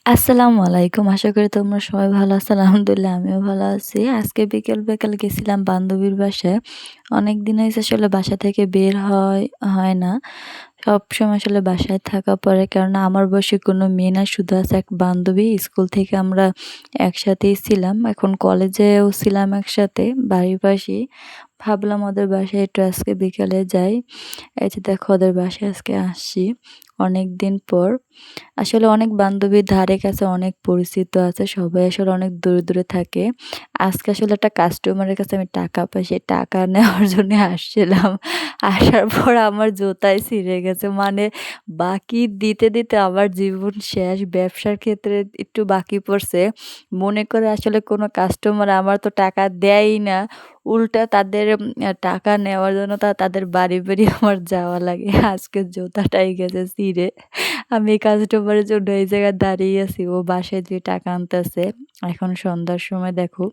আসসালামু আলাইকুম। আশা করি তোমরা সবাই ভালো আছো। আলহামদুলিল্লাহ আমিও ভালো আছি। আজকে বিকেল গেছিলাম বান্ধবীর বাসায়। অনেকদিন হইছে আসলে বাসা থেকে বের হয় না। সবসময় আসলে বাসায় থাকা পড়ে। কেননা আমার বয়সী কোনো মেয়ে না, শুধু আছে এক বান্ধবী। স্কুল থেকে আমরা একসাথেই ছিলাম। এখন কলেজেও ছিলাম একসাথে, বাড়ির পাশেই। ভাবলাম ওদের বাসায় একটু আজকে বিকেলে যাই। এই যে দেখো ওদের বাসায় আজকে আসছি অনেকদিন পর। আসলে অনেক বান্ধবীর ধারে কাছে অনেক পরিচিত আছে। সবাই আসলে অনেক দূরে থাকে। আজকে আসলে একটা কাস্টমারের কাছে আমি টাকা পাই। সেই টাকা নেওয়ার জন্য আসছিলাম। আসার পর আমার জুতাই ছিঁড়ে গেছে। মানে বাকি দিতে আমার জীবন শেষ। ব্যবসার ক্ষেত্রে একটু বাকি পড়ছে। মনে করে আসলে কোনো কাস্টমার আমার তো টাকা দেয়ই না। উল্টা তাদের টাকা নেওয়ার জন্য তাদের বাড়ি আমার যাওয়া লাগে। আজকে জুতাটাই গেছে ছিঁড়ে। আমি কাস্টমারের জন্য এই জায়গায় দাঁড়িয়ে আছি। ও বাসায় যেয়ে টাকা আনতেছে। এখন সন্ধ্যার সময় দেখো,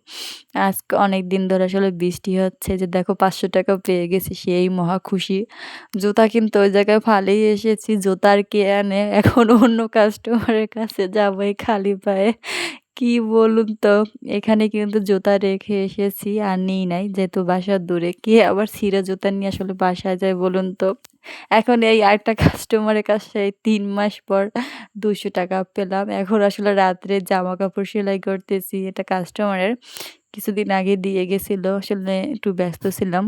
আজকে অনেকদিন ধরে আসলে বৃষ্টি হচ্ছে, যে দেখো ৳৫০০ পেয়ে গেছি, সেই মহা খুশি। জুতা কিন্তু ওই জায়গায় ফালেই এসেছি। জুতা আর কে আনে? এখন অন্য কাস্টমারের কাছে যাবো এই খালি পায়ে। কি বলুন তো? এখানে কিন্তু জুতা রেখে এসেছি, আর নিই নাই, যেহেতু বাসা দূরে। কে আবার ছিঁড়া জুতা নিয়ে আসলে বাসায় যায় বলুন তো? এখন এই আরেকটা কাস্টমারের কাছে ৩ মাস পর ৳২০০ পেলাম। এখন আসলে রাত্রে জামাকাপড় সেলাই করতেছি। এটা কাস্টমারের। কিছুদিন আগে দিয়ে গেছিল। আসলে একটু ব্যস্ত ছিলাম।